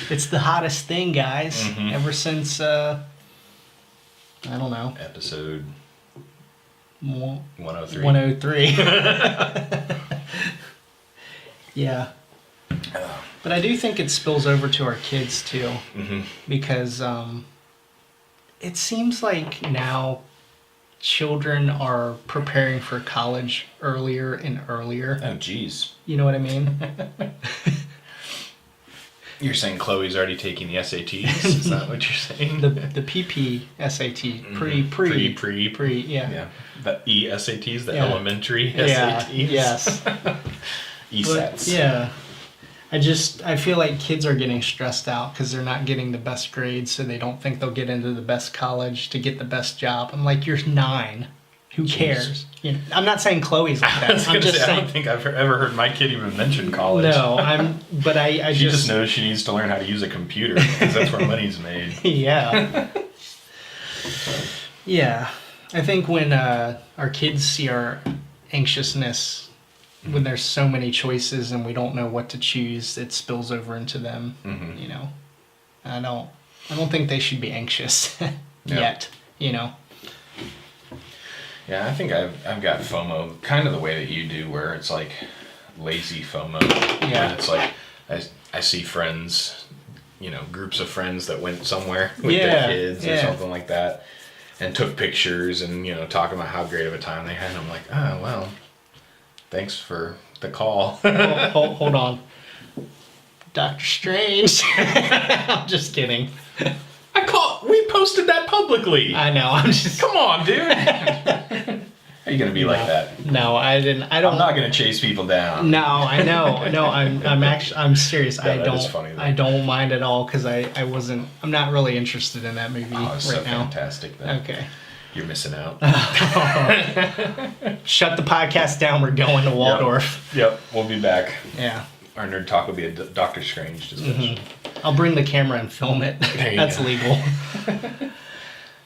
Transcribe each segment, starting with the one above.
It's the hottest thing, guys. Mm-hmm. Ever since, I don't know. Episode 103. 103. Yeah. But I do think it spills over to our kids, too. Mm-hmm. Because it seems like now children are preparing for college earlier and earlier. Oh, geez. You know what I mean? You're saying Chloe's already taking the SATs? Is that what you're saying? The PP SAT. Pre, yeah. Yeah. The ESATs, the Yeah. elementary Yeah, SATs. yes. ESATs. Yeah. I feel like kids are getting stressed out because they're not getting the best grades, so they don't think they'll get into the best college to get the best job. I'm like, you're 9. Who cares? You know, I'm not saying Chloe's like that. I'm just saying. I don't think I've ever heard my kid even mention college. No, but I she just knows she needs to learn how to use a computer because that's where money's made. Yeah. Yeah. I think when our kids see our anxiousness, when there's so many choices and we don't know what to choose, it spills over into them. Mm-hmm. You know, I don't think they should be anxious yet. You know. Yeah, I think I've got FOMO kind of the way that you do, where it's like lazy FOMO. Yeah. And it's like I see friends, groups of friends that went somewhere with Yeah, their kids or yeah. something like that, and took pictures and talking about how great of a time they had. And I'm like, oh well, thanks for the call. Hold on, Doctor Strange. I'm just kidding. We posted that publicly. I know. I'm just. Come on, dude. Are you gonna be like that? No, I didn't. I don't. I'm not gonna chase people down. No, I know. No, I'm serious. Yeah, I that don't. is funny, though. I don't mind at all because I'm not really interested in that movie Oh, it's right so now. fantastic. Then. Okay. You're missing out. Shut the podcast down. We're going to Waldorf. Yep. We'll be back. Yeah. Our nerd talk will be a Doctor Strange discussion. Mm-hmm. I'll bring the camera and film it. That's go. legal.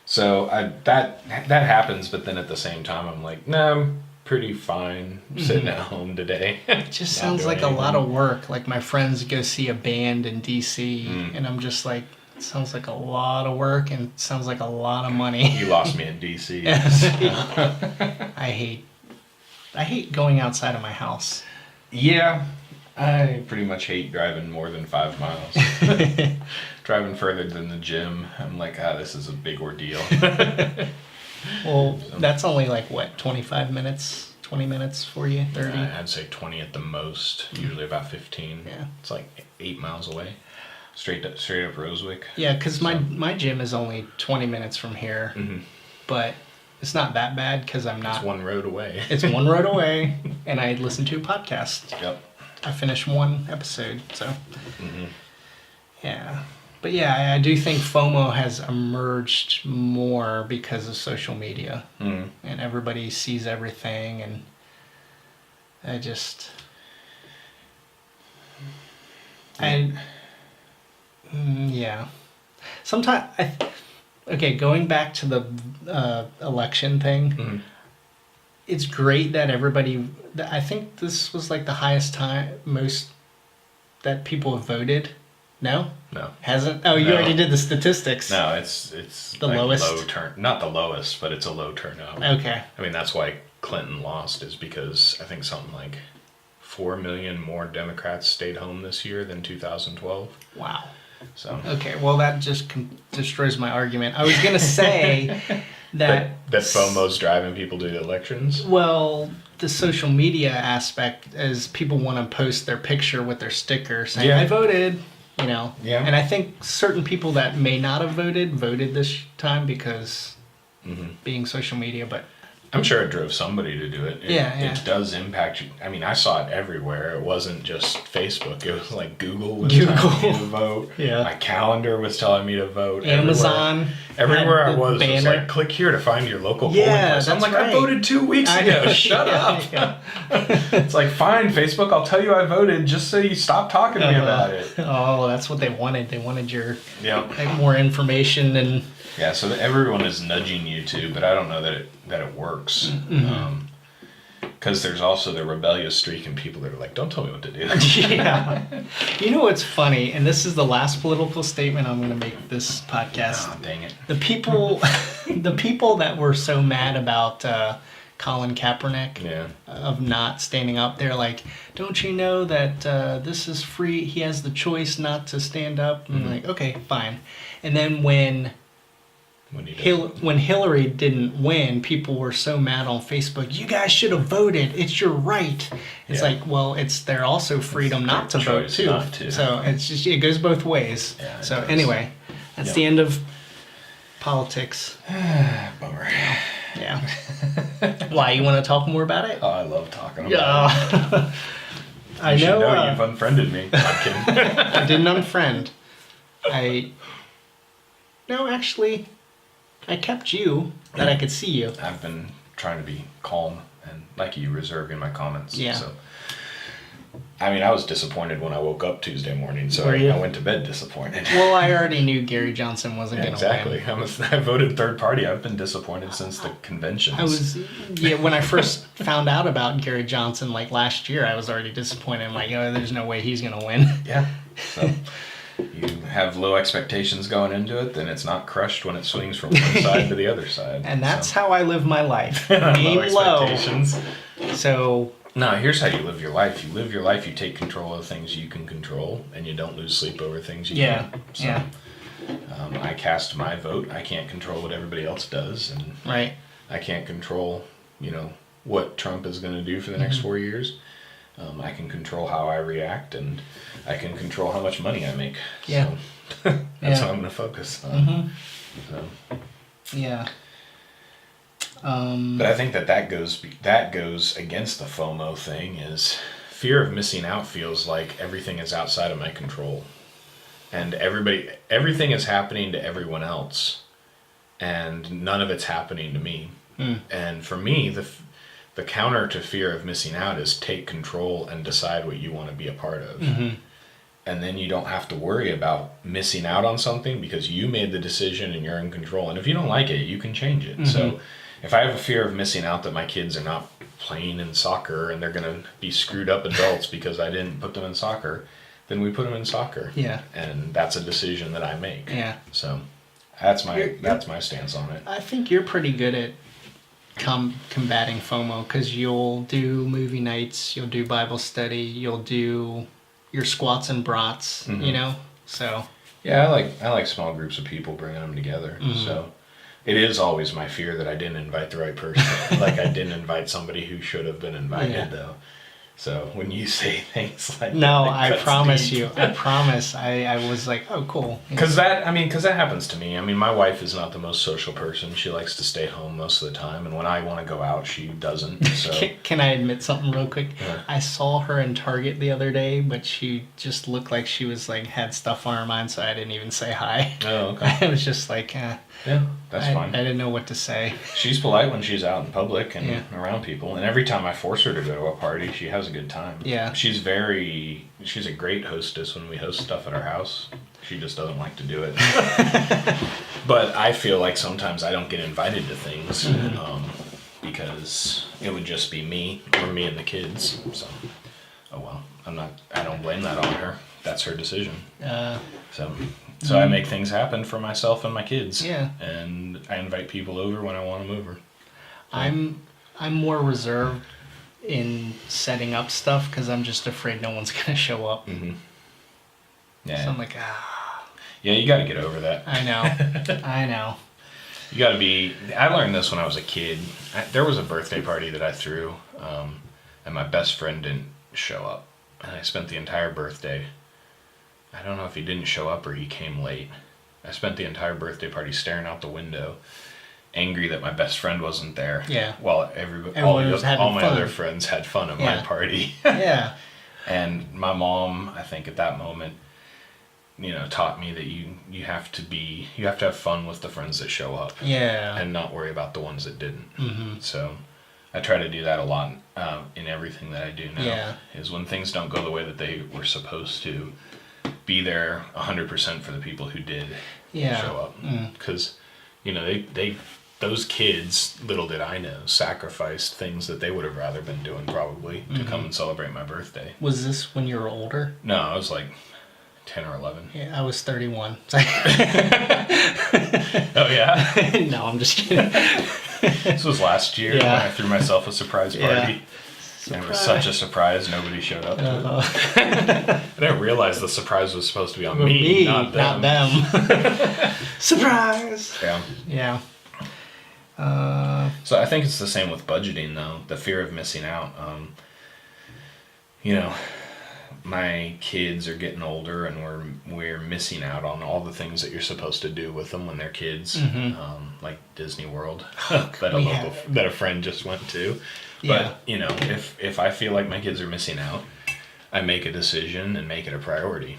So that happens, but then at the same time, I'm like, no, I'm pretty fine sitting at home today. It just Not sounds doing like a lot anything. of work. Like my friends go see a band in DC, and I'm just like, it sounds like a lot of work and it sounds like a lot of money. You lost me in DC. I hate going outside of my house. Yeah, I pretty much hate driving more than 5 miles. Driving further than the gym, I'm like, this is a big ordeal. Well, that's only like, what, 25 minutes? 20 minutes for you? 30? I'd say 20 at the most, usually about 15. Yeah. It's like 8 miles away. Straight up Rosewick. Yeah, because my gym is only 20 minutes from here, but it's not that bad because I'm not. It's one road away. It's one road away, and I listen to a podcast. Yep. I finished one episode, so. Yeah. But yeah, I do think FOMO has emerged more because of social media. And everybody sees everything, and I just. Yeah. Sometimes going back to the election thing, it's great that everybody. I think this was like the highest most that people have voted. No, hasn't. Oh, you already did the statistics. No, it's the like lowest. Not the lowest, but it's a low turnout. Okay. I mean, that's why Clinton lost, is because I think something like 4 million more Democrats stayed home this year than 2012. Wow. So. Okay, well that just destroys my argument. I was gonna say that FOMO's driving people to the elections. Well, the social media aspect is people want to post their picture with their sticker saying I voted. Yeah. And I think certain people that may not have voted this time because being social media, but I'm sure it drove somebody to do it. It does impact you. I mean, I saw it everywhere. It wasn't just Facebook. It was like Google was telling me to vote. Yeah. My calendar was telling me to vote. Amazon. Everywhere I was banner. like, click here to find your local polling place. I'm like, right. I voted 2 weeks ago. Shut up. It's like, fine, Facebook, I'll tell you I voted just so you stop talking to me about it. Oh, that's what they wanted. They wanted your Yep. more information and. Yeah, so everyone is nudging you to, but I don't know that it works. Because there's also the rebellious streak in people that are like, don't tell me what to do. Yeah. You know what's funny, and this is the last political statement I'm going to make this podcast. Oh, dang it. The people, the people that were so mad about Colin Kaepernick of not standing up, they're like, don't you know that this is free? He has the choice not to stand up. And I'm like, okay, fine. And then when Hillary didn't win, people were so mad on Facebook. You guys should have voted. It's your right. It's like, well, they're also freedom not to vote too. Not to. So it's just, it goes both ways. Yeah, so anyway, that's the end of politics. Bummer. Yeah. Why, you want to talk more about it? Oh, I love talking about it. I know. You've unfriended me. I'm kidding. I didn't unfriend. No, actually, I kept you that I could see you. I've been trying to be calm and, like you, reserving my comments. Yeah. So, I mean, I was disappointed when I woke up Tuesday morning, so I went to bed disappointed. Well, I already knew Gary Johnson wasn't going to win. Exactly. I voted third party. I've been disappointed since the conventions. When I first found out about Gary Johnson, like last year, I was already disappointed. I'm like, oh, there's no way he's going to win. Yeah. So, you have low expectations going into it, then it's not crushed when it swings from one side to the other side. And that's how I live my life. Low expectations. So... No, here's how you live your life. You live your life, you take control of the things you can control, and you don't lose sleep over things you can't. So, I cast my vote. I can't control what everybody else does, and I can't control, what Trump is going to do for the next 4 years. I can control how I react, and I can control how much money I make. Yeah. So that's what I'm going to focus on. So. Yeah. But I think that goes against the FOMO thing. Is fear of missing out feels like everything is outside of my control, and everything is happening to everyone else, and none of it's happening to me. And for me, the counter to fear of missing out is take control and decide what you want to be a part of. And then you don't have to worry about missing out on something because you made the decision and you're in control. And if you don't like it, you can change it. So if I have a fear of missing out that my kids are not playing in soccer and they're going to be screwed up adults because I didn't put them in soccer, then we put them in soccer. Yeah. And that's a decision that I make. Yeah. So that's my stance on it. I think you're pretty good at combating FOMO because you'll do movie nights, you'll do Bible study, you'll do your squats and brats, so. Yeah, I like small groups of people, bringing them together. So it is always my fear that I didn't invite the right person. Like I didn't invite somebody who should have been invited, though. So when you say things like no, I promise you. I promise. I was like, oh, cool. Because that happens to me. I mean, my wife is not the most social person. She likes to stay home most of the time, and when I want to go out, she doesn't. So can I admit something real quick? Yeah. I saw her in Target the other day, but she just looked like she was like had stuff on her mind, so I didn't even say hi. Oh, okay. I was just like, yeah, that's fine. I didn't know what to say. She's polite when she's out in public and around people, and every time I force her to go to a party, she has a good time. Yeah. She's a great hostess when we host stuff at our house. She just doesn't like to do it. But I feel like sometimes I don't get invited to things because it would just be me or me and the kids. So, oh well, I don't blame that on her. That's her decision. So I make things happen for myself and my kids. Yeah. And I invite people over when I want them over. I'm more reserved in setting up stuff because I'm just afraid no one's gonna show up. Yeah. So I'm like, Yeah, you got to get over that. I know. You got to be. I learned this when I was a kid. There was a birthday party that I threw, and my best friend didn't show up, and I spent the entire birthday. I don't know if he didn't show up or he came late. I spent the entire birthday party staring out the window, angry that my best friend wasn't there. Yeah. While all my other friends had fun at my party. Yeah. And my mom, I think at that moment, taught me that you have to have fun with the friends that show up. Yeah. And not worry about the ones that didn't. So I try to do that a lot in everything that I do now. Yeah. Is when things don't go the way that they were supposed to, be there 100% for the people who did show up. Because, they those kids, little did I know, sacrificed things that they would have rather been doing probably to come and celebrate my birthday. Was this when you were older? No, I was like 10 or 11. Yeah, I was 31. Oh, yeah? No, I'm just kidding. This was last year when I threw myself a surprise party. Yeah. And it was such a surprise, nobody showed up to it. I didn't realize the surprise was supposed to be on me, not them. Surprise! Yeah. Yeah. So I think it's the same with budgeting, though. The fear of missing out. You know, my kids are getting older, and we're missing out on all the things that you're supposed to do with them when they're kids, like Disney World that a friend just went to. But you know, if I feel like my kids are missing out, I make a decision and make it a priority.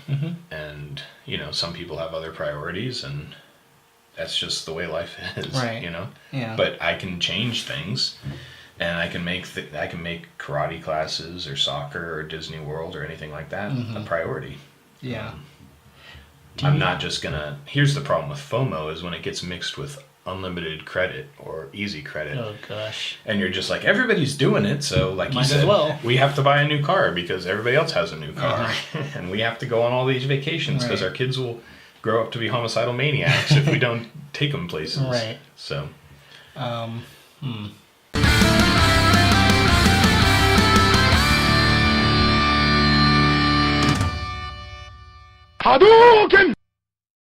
And you know, some people have other priorities, and that's just the way life is. Right. You know. Yeah. But I can change things. And I can make karate classes or soccer or Disney World or anything like that a priority. Yeah. I'm not just gonna. Here's the problem with FOMO is when it gets mixed with unlimited credit or easy credit. Oh gosh. And you're just like, everybody's doing it, so like Might you said, as well. we have to buy a new car because everybody else has a new car, and we have to go on all these vacations because our kids will grow up to be homicidal maniacs if we don't take them places. Right. So. Hadoken!